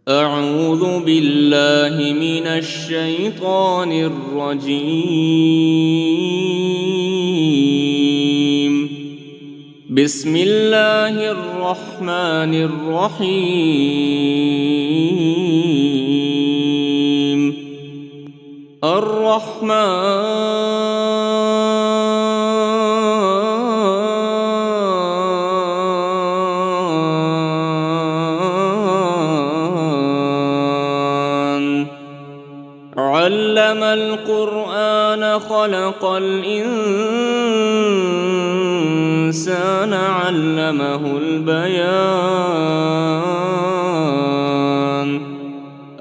أعوذ بالله من الشيطان الرجيم. بسم الله الرحمن الرحيم. علم القرآن خلق الإنسان علمه البيان.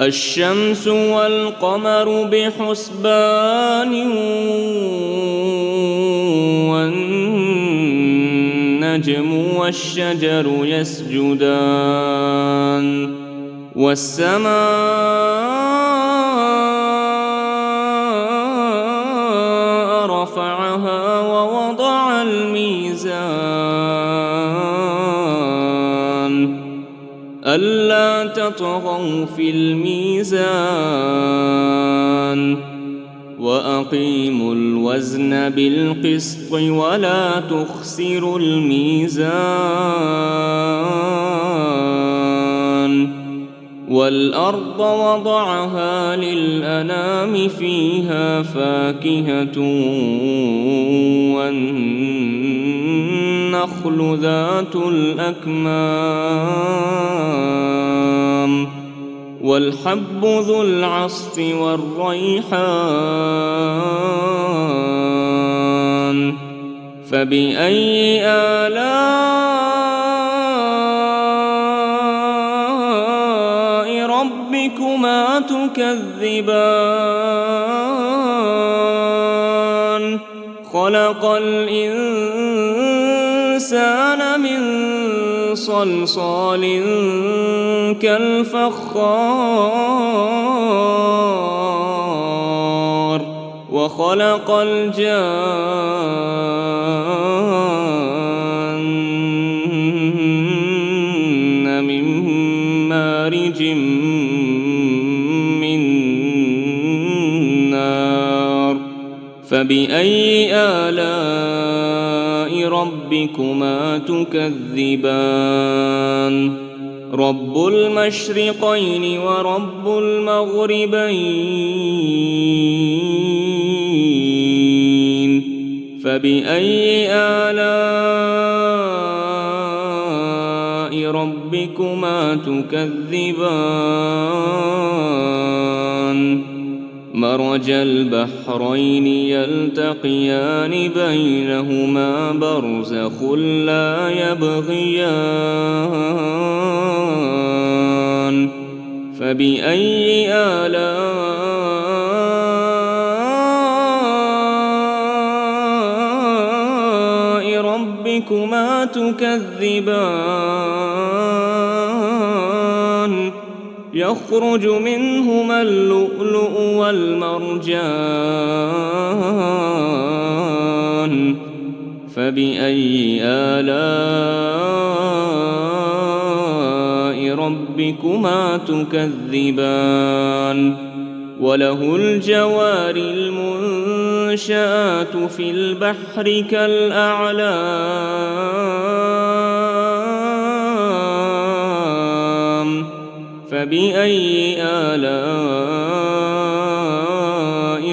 الشمس والقمر بحسبان والنجم والشجر يسجدان والسماء رفعها ووضع الميزان ألا تطغوا في الميزان وأقيموا الوزن بالقسط ولا تخسروا الميزان. والأرض وضعها للأنام فيها فاكهة والنخل ذات الأكمام والحب ذو العصف والريحان. فبأي آلاء ربكما تكذبان؟ خلق الإنسان من صلصال كالفخار وخلق الجان من مارج من نار. فبأي آلاء ربكما تكذبان؟ رب المشرقين ورب المغربين. فبأي آلاء ربكما تكذبان؟ مرج البحرين يلتقيان بينهما برزخ لا يبغيان. فبأي آلاء ربكما تكذبان؟ يخرج منهما اللؤلؤ والمرجان. فبأي آلاء ربكما تكذبان؟ وله الجوار المنشآت في البحر كالأعلام. فبأي آلاء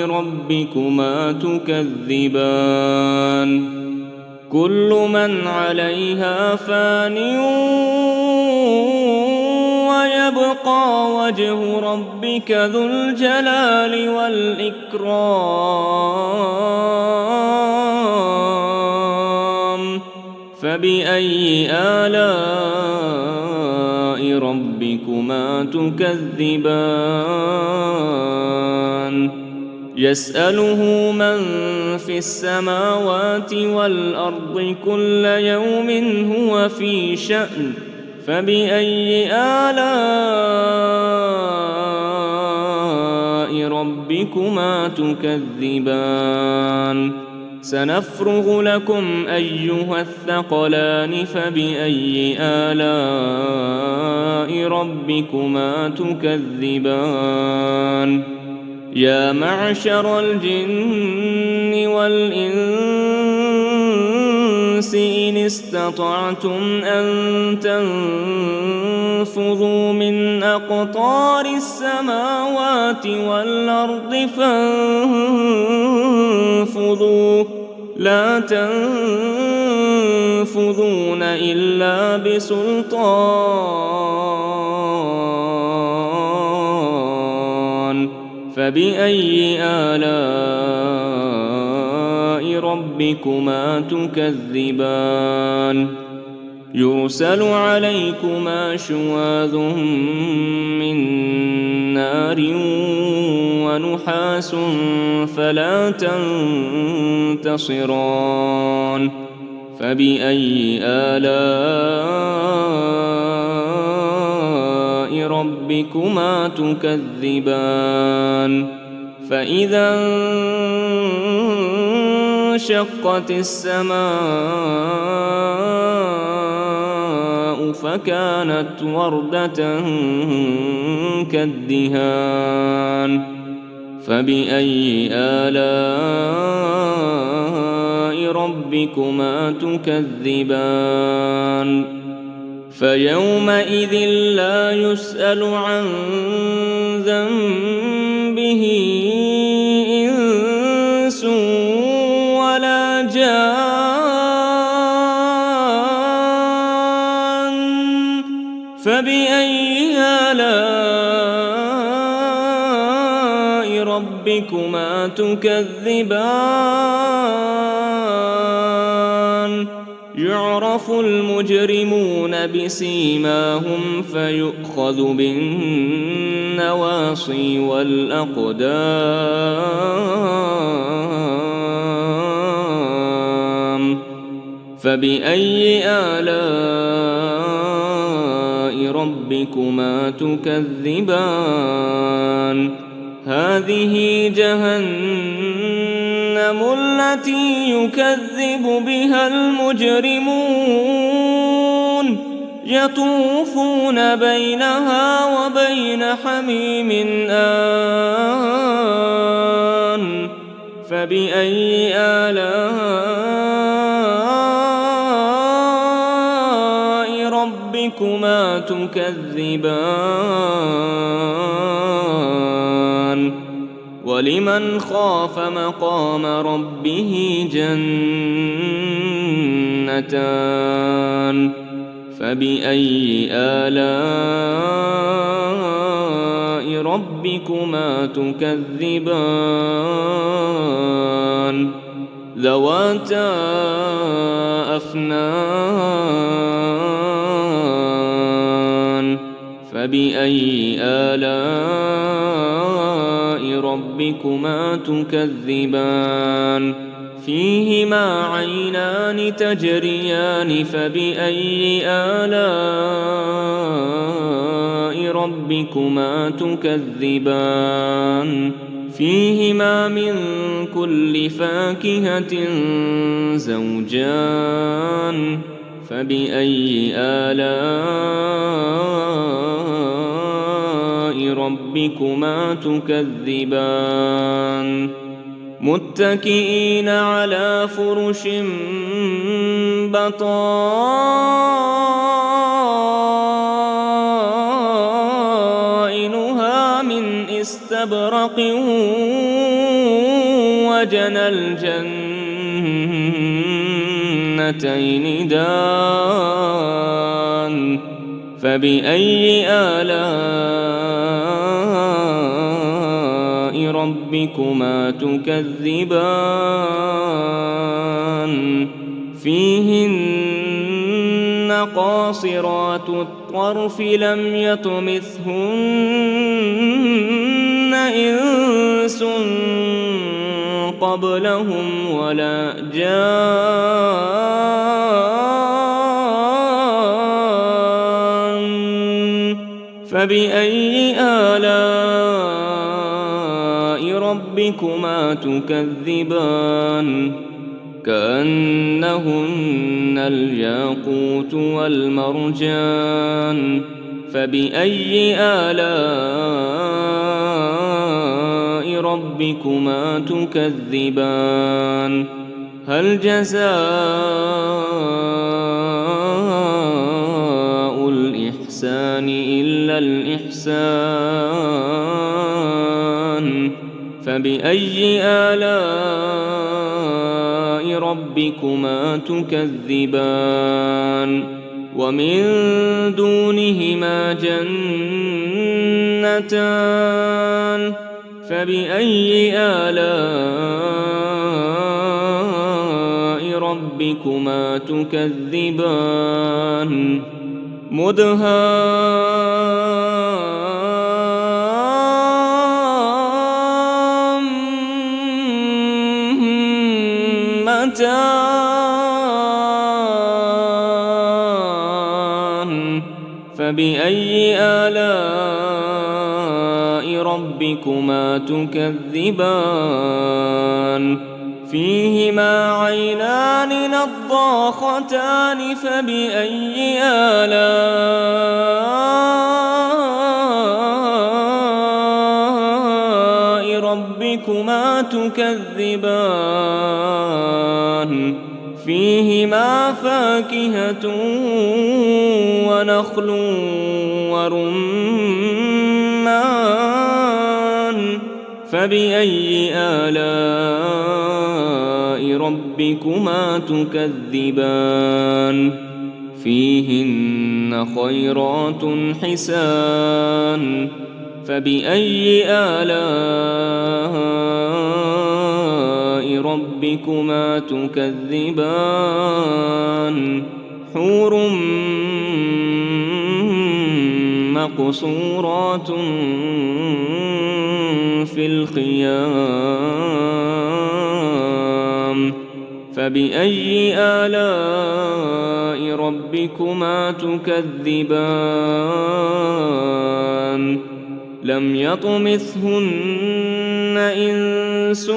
ربكما تكذبان؟ كل من عليها فان ويبقى وجه ربك ذو الجلال والإكرام. فبأي آلاء ربكما تكذبان؟ يسأله من في السماوات والأرض كل يوم هو في شأن. فبأي آلاء ربكما تكذبان؟ سنفرغ لكم أيها الثقلان فبأي آلاء ربكما تكذبان يا معشر الجن والإنس إن استطعتم أن تنفذوا من أقطار السماوات والأرض فانفذوا لا تنفذون إلا بسلطان فبأي آلاء ربكما تكذبان يرسل عليكما شواظ من نار ونحاس فلا تنتصران فبأي آلاء ربكما تكذبان فإذا انشقت السماء فكانت وردة كالدهان فبأي آلاء ربكما تكذبان فيومئذ لا يسأل عن ذنبه إنس ولا جان فبأي آلاء ربكما تكذبان يعرف المجرمون بسيماهم فيؤخذ بالنواصي والأقدام فبأي آلاء ربكما تكذبان هذه جهنم التي يكذب بها المجرمون يطوفون بينها وبين حميم آن فبأي آلاء ربكما تكذبان ولمن خاف مقام ربه جنتان فبأي آلاء ربكما تكذبان ذواتا أفنان فبأي آلاء ربكما تكذبان فيهما عينان تجريان فبأي آلاء ربكما تكذبان فيهما من كل فاكهة زوجان فبأي آلاء ربكما تكذبان متكئين على فرش بطائنها من استبرق وجنى الجنتين دان فبأي آلاء ربكما تكذبان فيهن قاصرات الطرف لم يطمثهن إنس قبلهم ولا جان فبأي آلاء ربكما تكذبان كأنهن الياقوت والمرجان فبأي آلاء ربكما تكذبان هل جزاء الإحسان إلا الإحسان فبأي آلاء ربكما تكذبان ومن دونهما جنتان فبأي آلاء ربكما تكذبان مدهامتان فبأي آلاء ربكما تكذبان فيهما عينان نضاختان فبأي آلاء ربكما تكذبان فيهما فاكهة ونخل ورمان فبأي آلاء ربكما تكذبان فيهن خيرات حسان فبأي آلاء ربكما تكذبان حور مقصورات في الخيام فبأي آلاء ربكما تكذبان لم يطمثهن إنس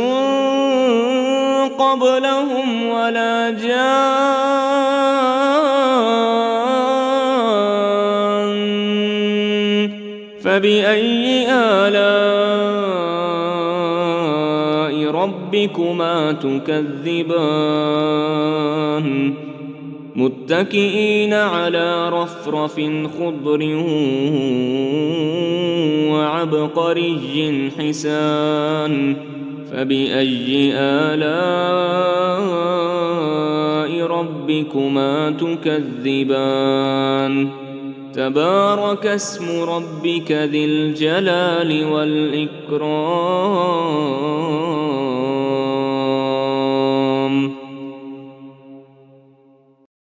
قبلهم ولا جان فبأي آلاء ربكما تكذبان متكئين على رفرف خضر وعبقري حسان فبأي آلاء ربكما تكذبان تبارك اسم ربك ذي الجلال والإكرام